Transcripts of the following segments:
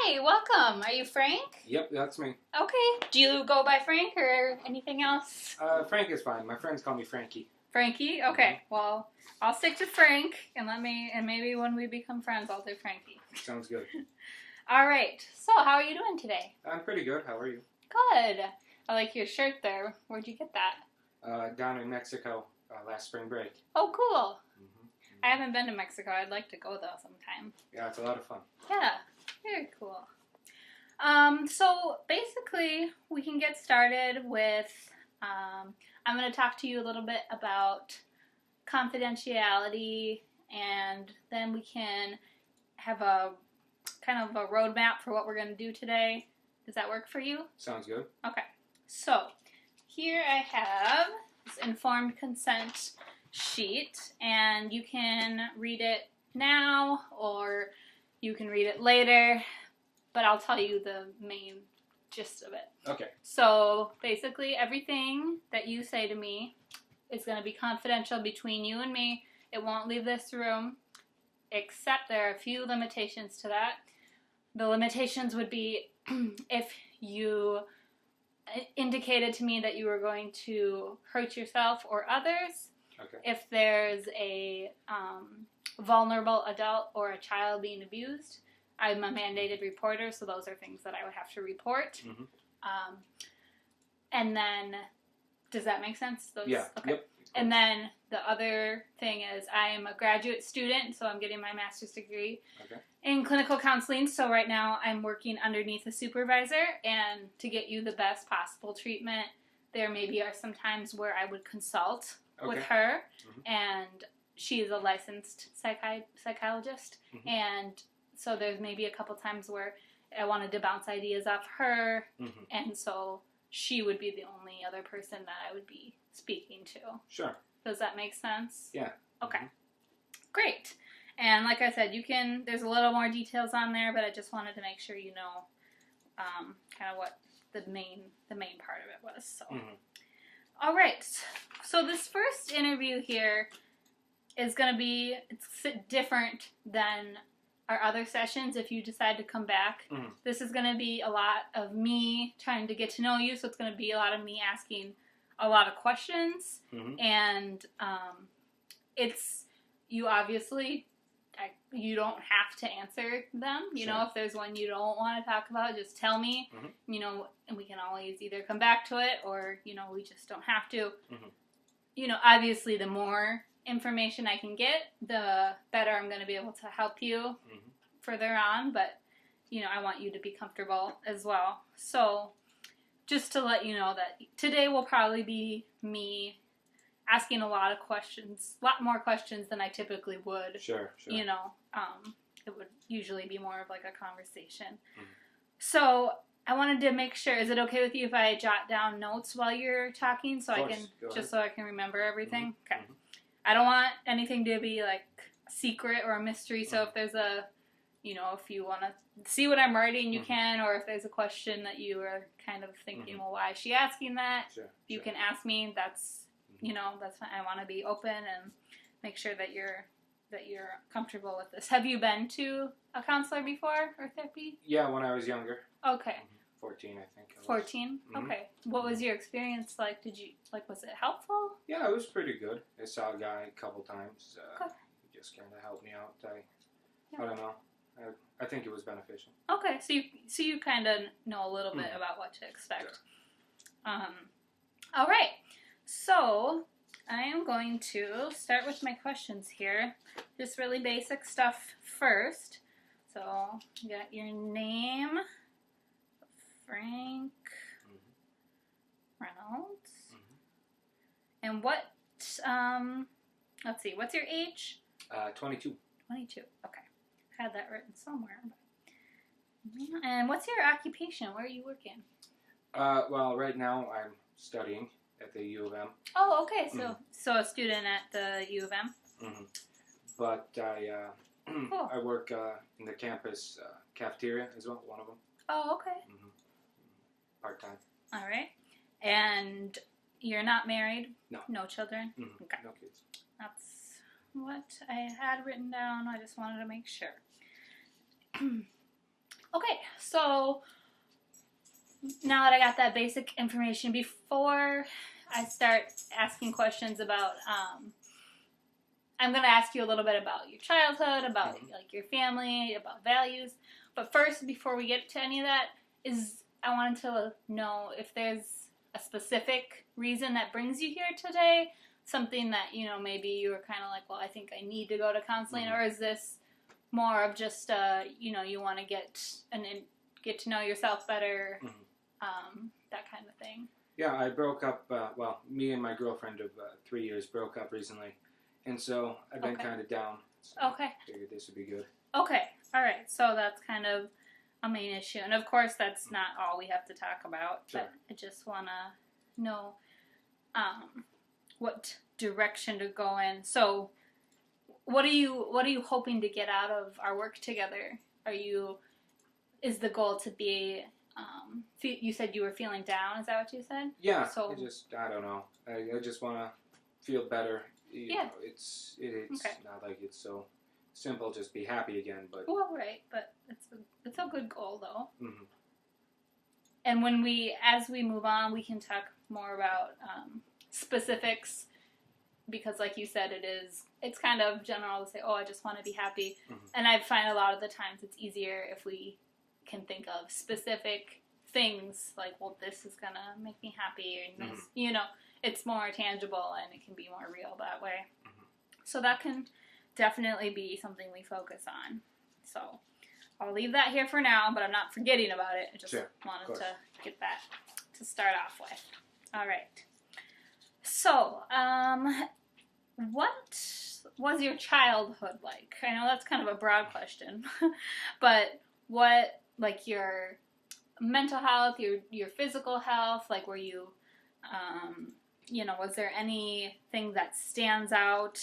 Hi, welcome. Are you Frank? Yep, that's me. Okay. Do you go by Frank or anything else? Frank is fine. My friends call me Frankie. Frankie? Okay. Well, I'll stick to Frank and maybe when we become friends I'll do Frankie. Sounds good. All right. So, how are you doing today? I'm pretty good. How are you? Good. I like your shirt there. Where'd you get that? Down in Mexico last spring break. Oh, cool. I haven't been to Mexico. I'd like to go though sometime. Yeah, it's a lot of fun. Yeah. Very cool. So basically, we can get started with, I'm going to talk to you a little bit about confidentiality, and then we can have a kind of a roadmap for what we're going to do today. Does that work for you? Sounds good. Okay. So, here I have this informed consent sheet, and you can read it now, or you can read it later, but I'll tell you the main gist of it. Okay. So basically everything that you say to me is going to be confidential between you and me. It won't leave this room, except there are a few limitations to that. The limitations would be if you indicated to me that you were going to hurt yourself or others. Okay. If there's a vulnerable adult or a child being abused. I'm a mandated reporter, so those are things that I would have to report. Mm-hmm. And then, does that make sense? Those? Yeah. Okay. Yep. And then the other thing is I am a graduate student, so I'm getting my master's degree in clinical counseling. So right now I'm working underneath a supervisor, and to get you the best possible treatment, there maybe are some times where I would consult with her, and she is a licensed psychologist, and so there's maybe a couple times where I wanted to bounce ideas off her, and so she would be the only other person that I would be speaking to. Sure. Does that make sense? Yeah. Okay. Great. And like I said, there's a little more details on there, but I just wanted to make sure you know kind of what the main part of it was. So. All right. So this first interview here is going to be different than our other sessions if you decide to come back. This is going to be a lot of me trying to get to know you, so it's going to be a lot of me asking a lot of questions, and you obviously, you don't have to answer them. You know, if there's one you don't want to talk about, just tell me, you know, and we can always either come back to it or, you know, we just don't have to. You know, obviously the more information I can get, the better I'm going to be able to help you further on, but, you know, I want you to be comfortable as well. So, just to let you know that today will probably be me asking a lot of questions, a lot more questions than I typically would. Sure. You know, it would usually be more of like a conversation. So, I wanted to make sure, is it okay with you if I jot down notes while you're talking so I can remember everything? Okay. I don't want anything to be like a secret or a mystery, so if there's if you want to see what I'm writing, you can, or if there's a question that you are kind of thinking, well, why is she asking that? You can ask me. That's, that's fine. I want to be open and make sure that you're comfortable with this. Have you been to a counselor before or therapy? Yeah, when I was younger. Okay. 14, I think. 14? Okay. What was your experience like? Was it helpful? Yeah, it was pretty good. I saw a guy a couple times. He just kind of helped me out. I don't know. I think it was beneficial. Okay, so you kind of know a little bit about what to expect. Sure. All right. So I am going to start with my questions here. Just really basic stuff first. So you got your name, Frank Reynolds, and what? Let's see. What's your age? 22. 22. Okay. Had that written somewhere. And what's your occupation? Where are you working? Well, right now I'm studying at the U of M. Oh, okay. So a student at the U of M. But I cool. I work in the campus cafeteria as well. One of them. Oh, okay. Part time. All right. And you're not married? No. No children? Okay. No kids. That's what I had written down. I just wanted to make sure. Okay, so now that I got that basic information, before I start asking questions about, I'm going to ask you a little bit about your childhood, about like your family, about values. But first, before we get to any of that, I wanted to know if there's a specific reason that brings you here today, something that, maybe you were kind of like, well, I think I need to go to counseling, or is this more of just, you want to get to know yourself better, that kind of thing? Yeah, I broke up, me and my girlfriend of 3 years broke up recently, and so I've been kind of down. So okay. Figured this would be good. Okay, all right, so that's kind of a main issue, and of course that's not all we have to talk about, but I just want to know what direction to go in. So what are you hoping to get out of our work together? Is the goal to be, you said you were feeling down, is that what you said? Yeah, so I don't know. I just want to feel better. You know, it's not like it's so simple, just be happy again, but... Well, right, but it's a good goal, though. Mm-hmm. And as we move on, we can talk more about specifics, because like you said, it's kind of general to say, oh, I just want to be happy. Mm-hmm. And I find a lot of the times it's easier if we can think of specific things, like, well, this is going to make me happy, and this, it's more tangible and it can be more real that way. Mm-hmm. So that can definitely be something we focus on. So I'll leave that here for now, but I'm not forgetting about it. I just wanted to get that to start off with. All right. So, what was your childhood like? I know that's kind of a broad question, but what, like, your mental health, your physical health, like, were you, was there anything that stands out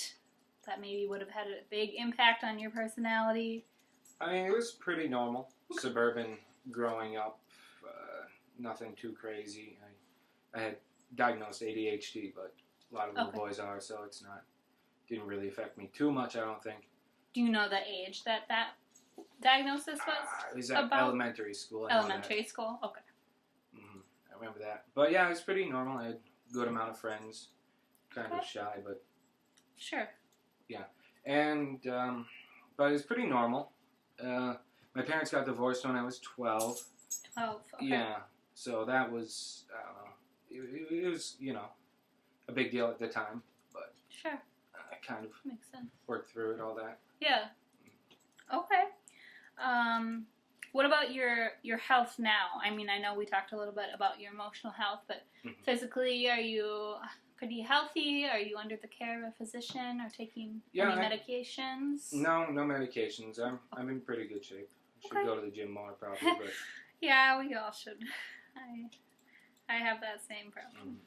that maybe would have had a big impact on your personality? I mean, it was pretty normal. Suburban growing up, nothing too crazy. I had diagnosed ADHD, but a lot of little boys are, so didn't really affect me too much, I don't think. Do you know the age that diagnosis was? It was at elementary school. Elementary school? Okay. Mm-hmm. I remember that. But yeah, it was pretty normal. I had a good amount of friends. Kind of shy, but... Sure. Yeah. And, but it was pretty normal. My parents got divorced when I was 12. 12, okay. Yeah. So that was, I don't know, it was, a big deal at the time, but... Sure. I kind of makes sense. Worked through it, all that. Yeah. Okay. What about your health now? I mean, I know we talked a little bit about your emotional health, but physically, are you pretty healthy? Are you under the care of a physician or taking any medications? No medications. I'm in pretty good shape. I should go to the gym more, probably. But yeah, we all should. I have that same problem.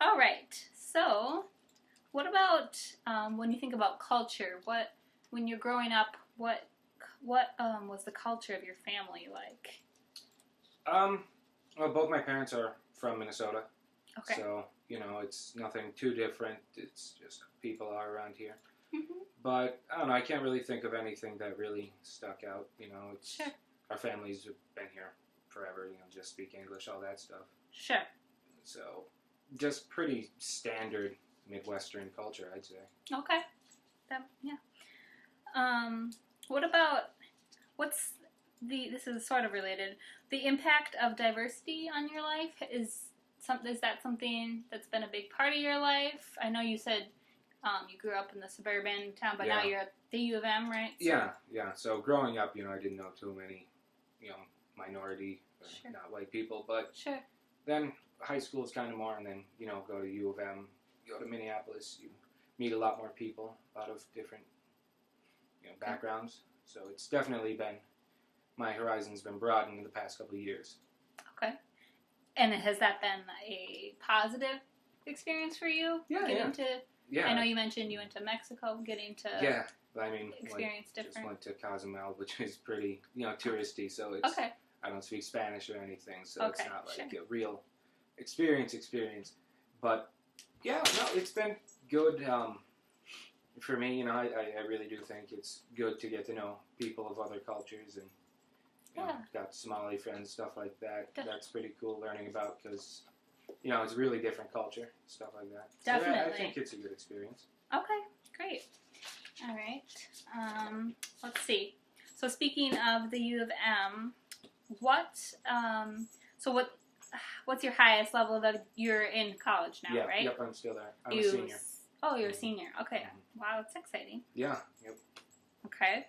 All right. So, what about when you think about culture? When you're growing up, what was the culture of your family like? Well, both my parents are from Minnesota. Okay. So, it's nothing too different. It's just people are around here. Mm-hmm. But, I don't know, I can't really think of anything that really stuck out. It's our families have been here forever, just speak English, all that stuff. Sure. So, just pretty standard Midwestern culture, I'd say. Okay. What about, this is sort of related, the impact of diversity on your life? Is that something that's been a big part of your life? I know you said you grew up in the suburban town, but now you're at the U of M, right? So, yeah. So growing up, I didn't know too many, minority, not white people, but then high school is kind of more, and then, go to U of M, go to Minneapolis, you meet a lot more people, a lot of different, backgrounds. So it's definitely my horizon's been broadened in the past couple of years. Okay. And has that been a positive experience for you? Yeah. I know you mentioned you went to Mexico, getting to experience different. Just went to Cozumel, which is pretty, touristy, so it's, I don't speak Spanish or anything, so it's not like a real experience. But, yeah, no, it's been good. for me, you know, I really do think it's good to get to know people of other cultures and you know, got Somali friends, stuff like that. That's pretty cool learning about because, you know, it's a really different culture, stuff like that. Definitely. So I think it's a good experience. Okay, great. All right. Let's see. So speaking of the U of M, what's your highest level that you're in college now, right? Yep, I'm still there. I'm a senior. Oh, you're a senior. Okay. Mm-hmm. Wow, that's exciting. Yeah, yep. Okay.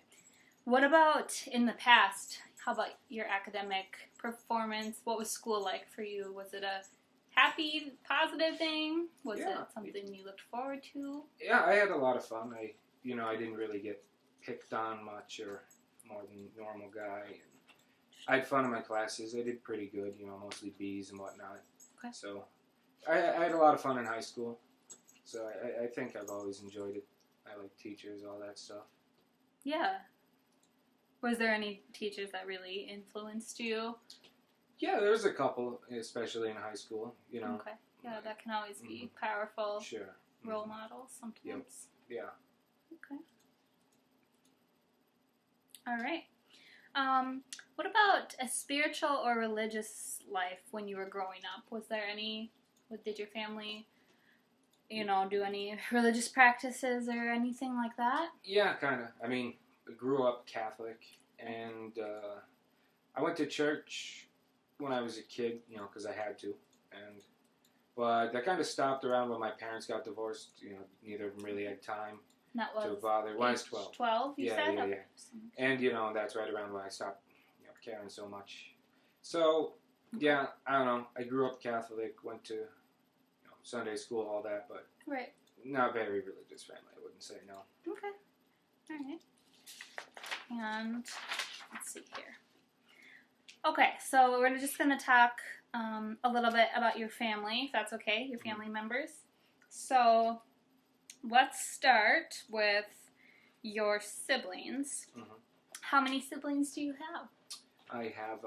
What about in the past? How about your academic performance? What was school like for you? Was it a happy, positive thing? Was it something you looked forward to? Yeah, I had a lot of fun. I didn't really get picked on much or more than normal guy. I had fun in my classes. I did pretty good, you know, mostly B's and whatnot. Okay. So I had a lot of fun in high school. So I think I've always enjoyed it. I like teachers, all that stuff. Yeah. Was there any teachers that really influenced you? Yeah, there was a couple, especially in high school, you know. Okay. Yeah, that can always be powerful. Sure. Role models sometimes. Yep. Yeah. Okay. All right. What about a spiritual or religious life when you were growing up? Did your family, you know, do any religious practices or anything like that? Yeah, kind of. I mean, I grew up Catholic, and I went to church when I was a kid, you know, because I had to. But that kind of stopped around when my parents got divorced. You know, neither of them really had time to bother. When I was 12. 12, you said? Yeah. And, you know, that's right around when I stopped, you know, caring so much. So, yeah, I don't know. I grew up Catholic, went to, you know, Sunday school, all that, but not very religious family. I wouldn't say no. Okay. All right. And let's see here. Okay, so we're just going to talk a little bit about your family, if that's okay, your family members. So let's start with your siblings. Mm-hmm. How many siblings do you have? I have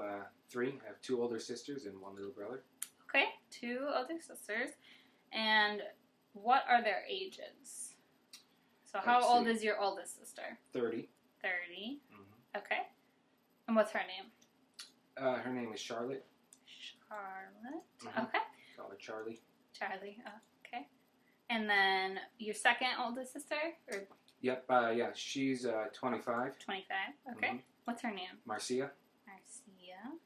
3. I have 2 older sisters and 1 little brother. Okay, 2 older sisters. And what are their ages? So how old is your oldest sister? 30. 30. Mm-hmm. Okay. And what's her name? Her name is Charlotte. Charlotte. Mm-hmm. Okay. Call her Charlie. Charlie. Okay. And then your second oldest sister? Yep. Yeah. She's 25. 25. Okay. Mm-hmm. What's her name? Marcia. Marcia.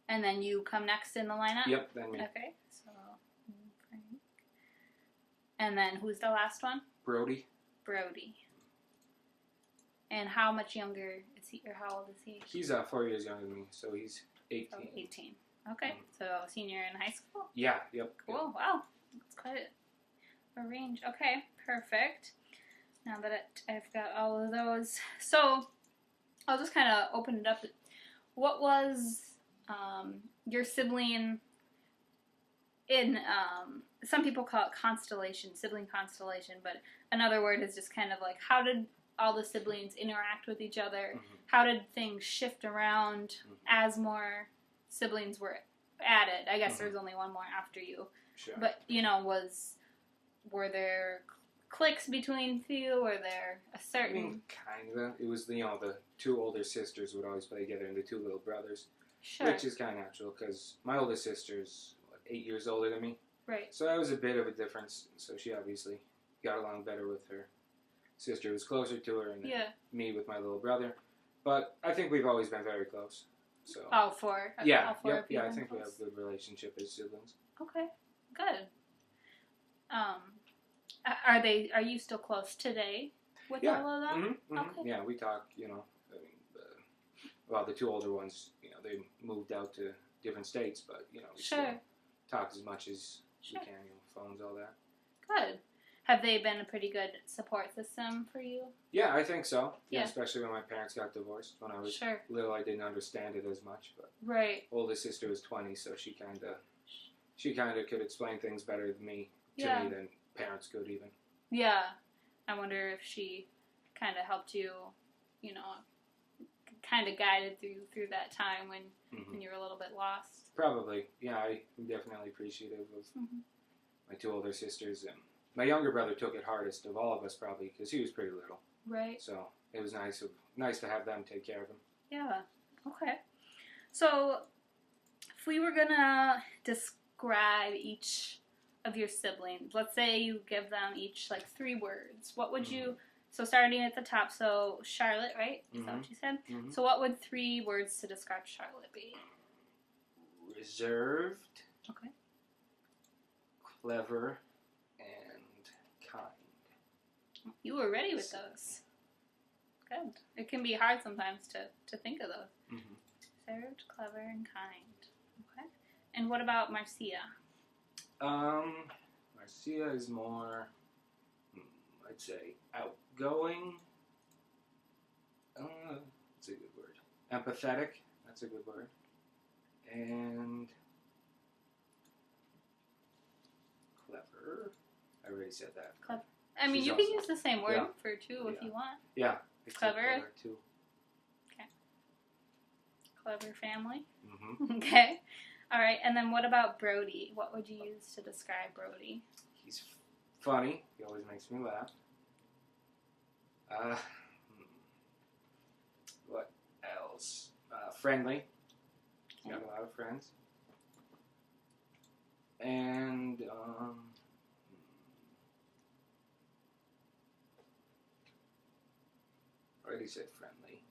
And then you come next in the lineup? Yep. Then me. Okay. So, Frank. And then who's the last one? Brody. Brody. And how much younger is he, or how old is he? He's 4 years younger than me, so he's 18. Oh, 18. Okay, so senior in high school? Yeah, yep. Cool, yep. Wow. That's quite a range. Okay, perfect. Now that I've got all of those. So, I'll just kind of open it up. What was your sibling in, some people call it constellation, sibling constellation, but another word is just kind of like, how did all the siblings interact with each other? Mm-hmm. How did things shift around as more siblings were added? I guess there's only one more after you. Sure. But, you know, were there cliques between you? Were there a certain... I mean, kind of. It was, you know, the 2 older sisters would always play together and the 2 little brothers. Sure. Which is kind of natural because my oldest sister's 8 years older than me. Right. So that was a bit of a difference. So she obviously got along better with her sister, was closer to her, and me with my little brother. But I think we've always been very close. So all 4? Okay, yeah, all 4 yep, yeah. I think we have a good relationship as siblings. Okay, good. Are you still close today with all of them? Mm-hmm, mm-hmm. Okay. Yeah, we talk. You know, I mean, the 2 older ones, you know, they moved out to different states, but you know, we still talk as much as we can. You know, phones, all that. Good. Have they been a pretty good support system for you? Yeah, I think so. Yeah, especially when my parents got divorced. When I was little, I didn't understand it as much. But oldest sister was 20, so she kind of could explain things better than me than parents could even. Yeah, I wonder if she kind of helped you, you know, kind of guided through that time when you were a little bit lost. Probably, yeah. I'm definitely appreciative of my 2 older sisters and my younger brother took it hardest of all of us, probably, because he was pretty little. Right. So it was nice to have them take care of him. Yeah. Okay. So if we were gonna describe each of your siblings, let's say you give them each like 3 words, what would you? So starting at the top, so Charlotte, right? Is that what you said? Mm-hmm. So what would 3 words to describe Charlotte be? Reserved. Okay. Clever and kind. You were ready with those. Good. It can be hard sometimes to think of those. Mm-hmm. Reserved, clever, and kind. Okay. And what about Marcia? Marcia is more, I'd say, outgoing. That's a good word. Empathetic. That's a good word. And clever. I already said that. Clever. I mean, you can use the same word for 2 if you want. Yeah. Clever. Too. Okay. Clever family. Mm-hmm. Okay. All right. And then what about Brody? What would you use to describe Brody? He's funny. He always makes me laugh. What else? Friendly. He's got a lot of friends. And I already said friendly.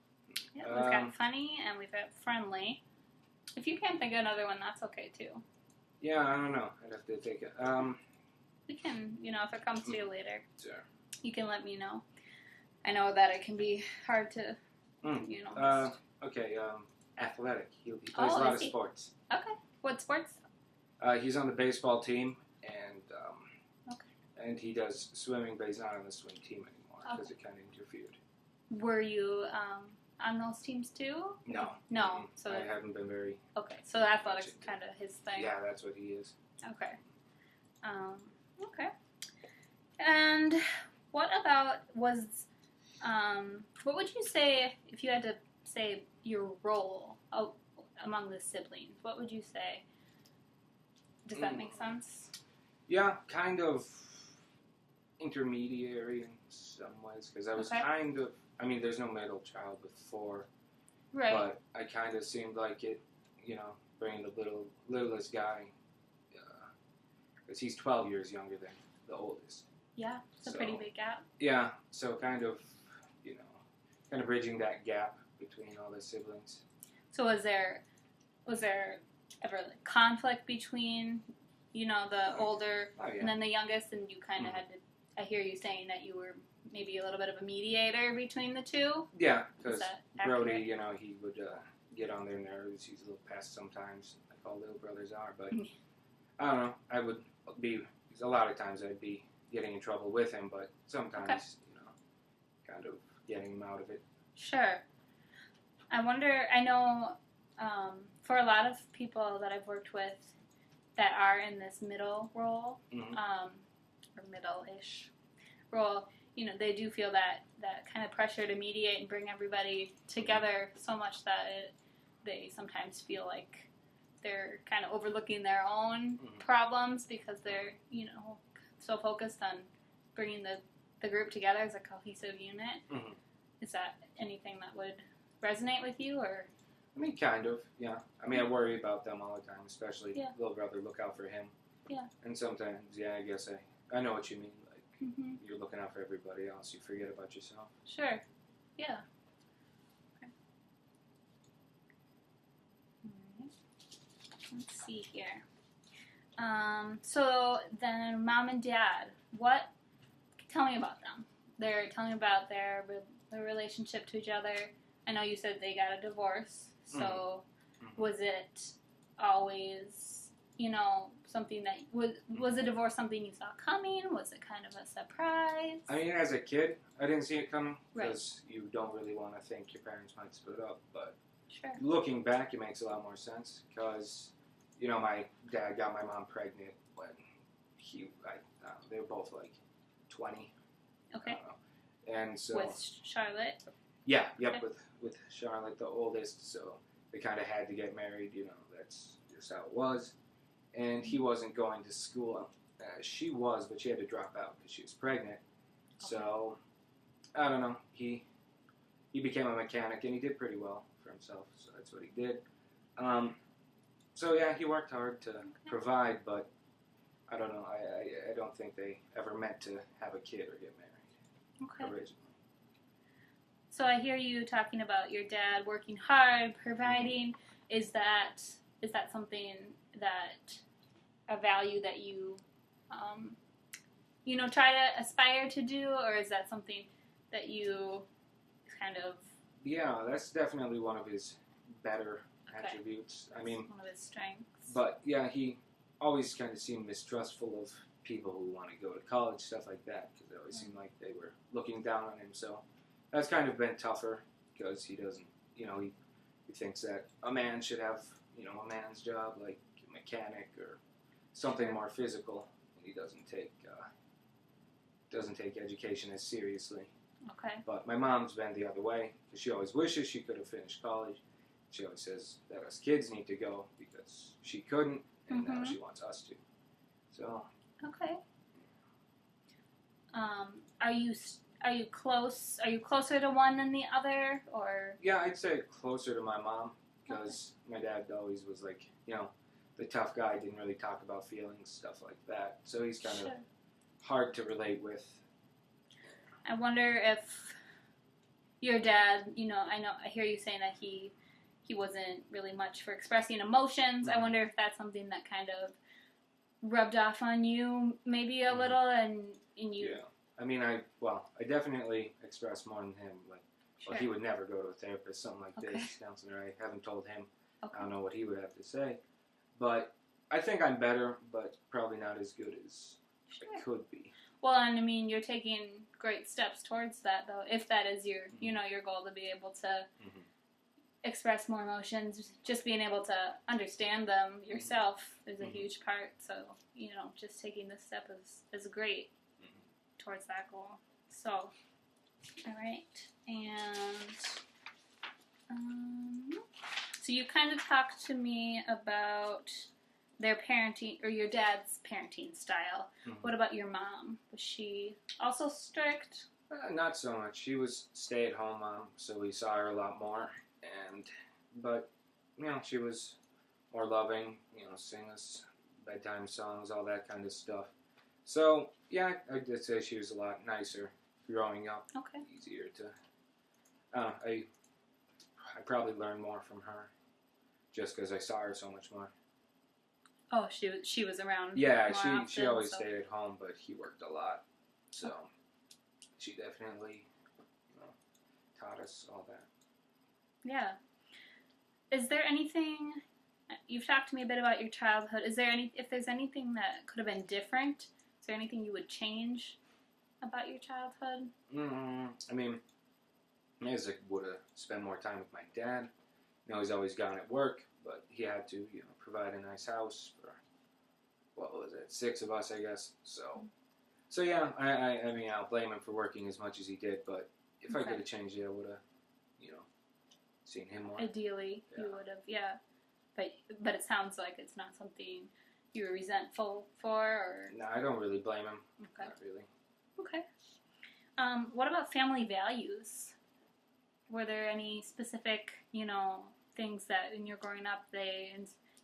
Yeah, we've got funny and we've got friendly. If you can't think of another one, that's okay too. Yeah, I don't know. I'd have to think it. We can, if it comes to you later, sure. You can let me know. I know that it can be hard to, Okay, athletic. He plays a lot of sports. Okay. What sports? He's on the baseball team, and he does swimming, but he's not on the swim team anymore because it kind of interfered. Were you on those teams too? No. No. Mm-hmm. So I haven't been very... Okay, so athletics is kind of his thing. Yeah, that's what he is. Okay. Okay. And what about what would you say if you had to say your role among the siblings? What would you say? Does that make sense? Yeah, kind of intermediary in some ways, because I was kind of... I mean, there's no middle child with 4. Right. But I kind of seemed like it, bringing the littlest guy, because he's 12 years younger than the oldest. Yeah, it's a pretty big gap. Yeah, so kind of bridging that gap between all the siblings. So was there ever conflict between, the older and then the youngest, and you kind of had to? I hear you saying that you were maybe a little bit of a mediator between the 2. Yeah, because Brody, he would get on their nerves. He's a little pest sometimes, like all little brothers are. But I don't know. I would be a lot of times I'd be getting in trouble with him, but sometimes kind of getting him out of it. Sure. I wonder. I know for a lot of people that I've worked with that are in this middle role, or middle-ish role, they do feel that kind of pressure to mediate and bring everybody together so much that they sometimes feel like they're kind of overlooking their own problems because they're, so focused on bringing the group together as a cohesive unit. Mm-hmm. Is that anything that would resonate with you, or? I mean, kind of, yeah. I mean, I worry about them all the time, especially little brother, look out for him. Yeah. And sometimes, I guess I know what you mean. Like, you're looking out for everybody else. You forget about yourself. Sure. Yeah. Okay. All right. Let's see here. So then mom and dad, tell me about them. Tell me about their relationship to each other. I know you said they got a divorce, so was it always, something that, was a divorce something you saw coming? Was it kind of a surprise? I mean, as a kid, I didn't see it coming, because you don't really want to think your parents might split up, but looking back, it makes a lot more sense, because, my dad got my mom pregnant when they were both like 20. Okay. And so... With Charlotte? Yeah, yep, with Charlotte, the oldest, so they kind of had to get married, that's just how it was. And he wasn't going to school She was, but she had to drop out because she was pregnant. Okay. So, I don't know. He became a mechanic, and he did pretty well for himself, so that's what he did. So, yeah, he worked hard to provide, but I don't know. I don't think they ever meant to have a kid or get married originally. So I hear you talking about your dad working hard, providing. Is that something that a value that you try to aspire to do, or is that something that you kind of? Yeah, that's definitely one of his better attributes. I mean, one of his strengths. But yeah, he always kind of seemed mistrustful of people who want to go to college, stuff like that, because it always seemed like they were looking down on him. So that's kind of been tougher because he doesn't, he thinks that a man should have, a man's job like a mechanic or something more physical, and he doesn't take education as seriously. Okay. But my mom's been the other way because she always wishes she could have finished college. She always says that us kids need to go because she couldn't, and now she wants us to. So. Okay. Are you close? Are you closer to one than the other, or? Yeah, I'd say closer to my mom because my dad always was like, the tough guy, didn't really talk about feelings, stuff like that. So he's kind of hard to relate with. I wonder if your dad, I hear you saying that he wasn't really much for expressing emotions. I wonder if that's something that kind of rubbed off on you maybe a little, and you. Yeah, I mean, I definitely expressed more than him. Like, well, he would never go to a therapist, something like this, counselor. I haven't told him. I don't know what he would have to say, but I think I'm better, but probably not as good as I could be. Well, and I mean, you're taking great steps towards that, though. If that is your, your goal, to be able to express more emotions, just being able to understand them yourself is a huge part. So, just taking this step is great towards that goal. So, all right, and so you kind of talked to me about their parenting, or your dad's parenting style. What about your mom? Was she also strict? Not so much. She was stay-at-home mom, so we saw her a lot more. But she was more loving. Sing us bedtime songs, all that kind of stuff. So yeah, I did say she was a lot nicer growing up. Okay. Easier to. I probably learned more from her, just because I saw her so much more. Oh, she was around. Yeah, she always stayed at home, but he worked a lot, so she definitely taught us all that. Yeah. Is there anything? You've talked to me a bit about your childhood. Is there if there's anything that could have been different? Is there anything you would change about your childhood? I mean, I guess I would have spent more time with my dad. He's always gone at work, but he had to, provide a nice house for, what was it, 6 of us, I guess. So yeah, I mean, I'll blame him for working as much as he did, but if I could have changed it, I would have, seen him more. Ideally, you would have, But it sounds like it's not something you were resentful for, or? No, I don't really blame him. Okay. Not really. Okay. What about family values? Were there any specific, things that in your growing up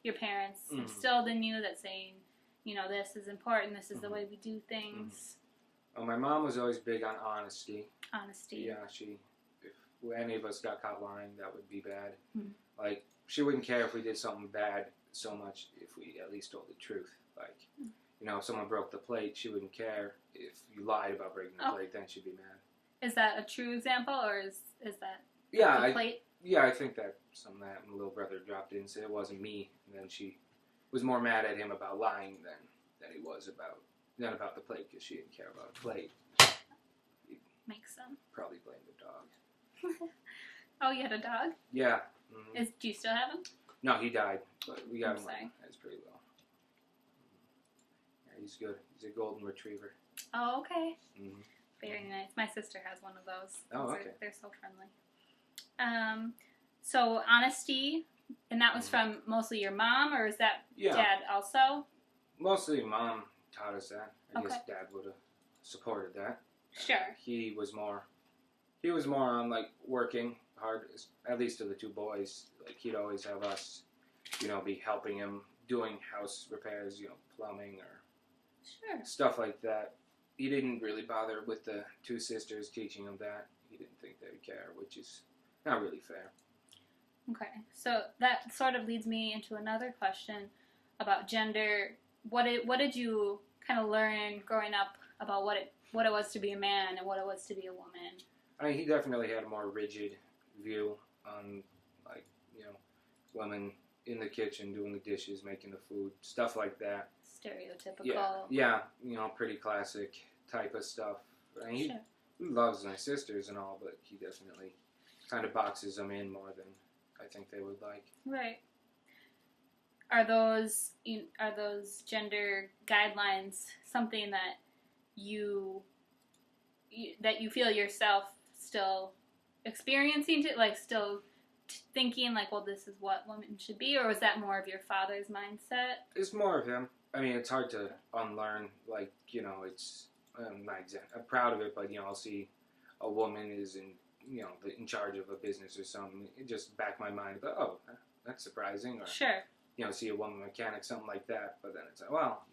your parents instilled in you that saying, this is important, this is the way we do things? Well, my mom was always big on honesty. Honesty. Yeah, if any of us got caught lying, that would be bad. Like, she wouldn't care if we did something bad so much if we at least told the truth. Like, if someone broke the plate, she wouldn't care. If you lied about breaking the plate, then she'd be mad. Is that a true example, or is that the plate? Yeah, I think that's something that my little brother dropped in and said it wasn't me. And then she was more mad at him about lying than he was about the plate, because she didn't care about the plate. Makes sense. Probably blame the dog. Oh, you had a dog? Yeah. Do you still have him? No, he died, but we got him. That's pretty well. Yeah, he's good. He's a golden retriever. Oh, okay. Very nice. My sister has one of those. Oh, okay. They're so friendly. So honesty, and that was from mostly your mom, or is that dad also? Mostly mom taught us that. I guess Dad would have supported that. Sure. He was more on like working hard, at least to the two boys. Like he'd always have us, be helping him doing house repairs, plumbing or stuff like that. He didn't really bother with the two sisters teaching him that. He didn't think they'd care, which is not really fair. Okay, so that sort of leads me into another question about gender. What did you kind of learn growing up about what it was to be a man and what it was to be a woman? I mean, he definitely had a more rigid view on, like, women in the kitchen doing the dishes, making the food, stuff like that. Stereotypical. Yeah, pretty classic type of stuff. I mean, he loves my sisters and all, but he definitely kind of boxes them in more than I think they would like. Right. Are those gender guidelines something that you feel yourself still experiencing, still thinking like, well, this is what women should be, or was that more of your father's mindset? It's more of him. I mean, it's hard to unlearn. Like, it's I'm proud of it, but I'll see a woman is in charge of a business or something. It just back my mind. But that's surprising. Or sure. See a woman mechanic, something like that. But then it's like, well,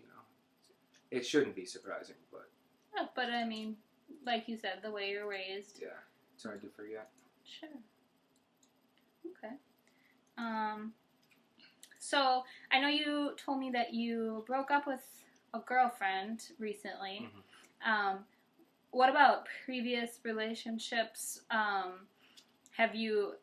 it shouldn't be surprising. But yeah, but I mean, like you said, the way you're raised. Yeah, it's hard to forget. Sure. Okay. So I know you told me that you broke up with a girlfriend recently. Mm-hmm. What about previous relationships? Have you?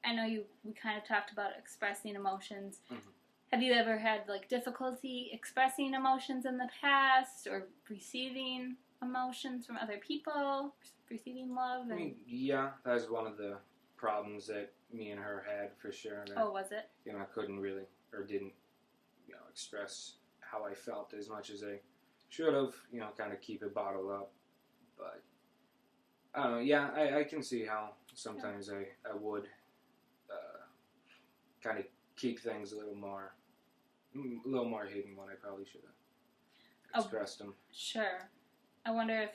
I know we kind of talked about expressing emotions. Mm-hmm. Have you ever had difficulty expressing emotions in the past, or receiving emotions from other people, receiving love? I mean, yeah, that was one of the problems that me and her had for sure. That, oh, was it? I couldn't really, or didn't, express how I felt as much as I should have. Kind of keep it bottled up. But I don't know. Yeah, I can see how sometimes I would kind of keep things a little more hidden when I probably should have expressed them. Sure. I wonder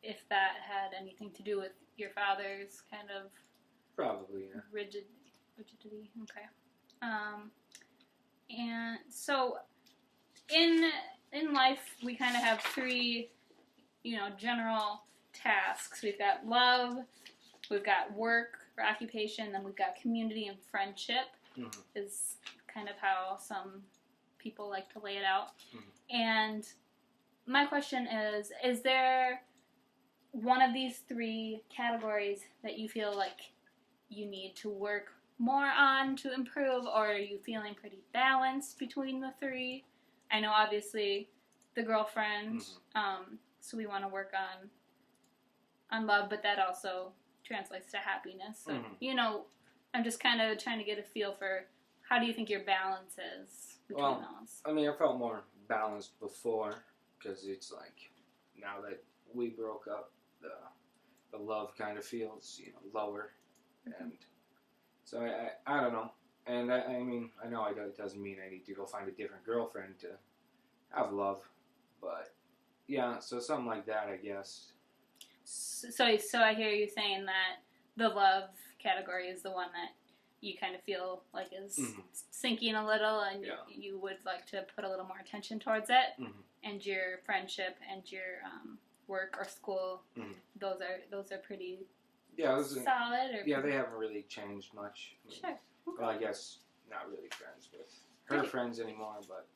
if that had anything to do with your father's kind of probably rigidity. Okay. And so in life we kind of have three general tasks. We've got love, we've got work or occupation, then we've got community and friendship. Mm-hmm. Is kind of how some people like to lay it out. Mm-hmm. And my question is there one of these three categories that you feel like you need to work more on to improve, or are you feeling pretty balanced between the three? I know obviously the girlfriend, mm-hmm. So we want to work on love, but that also translates to happiness. So, mm-hmm. I'm just kind of trying to get a feel for how do you think your balance is between those? I mean, I felt more balanced before, because it's like, now that we broke up, the love kind of feels, lower. Mm-hmm. And so I don't know. And I mean, I know it doesn't mean I need to go find a different girlfriend to have love, but yeah, so something like that, I guess. So I hear you saying that the love category is the one that you kind of feel like is mm-hmm. sinking a little, and you would like to put a little more attention towards it. Mm-hmm. And your friendship and your work or school, mm-hmm. those are pretty solid. Or they haven't really changed much. Sure. Okay. Well, I guess not really friends with her friends anymore, but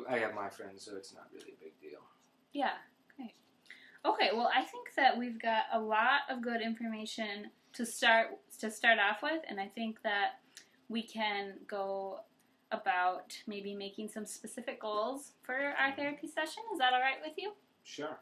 I have my friends, so it's not really a big deal. Yeah. Great. Okay. Well, I think that we've got a lot of good information to start off with, and I think that we can go about maybe making some specific goals for our therapy session. Is that all right with you? Sure.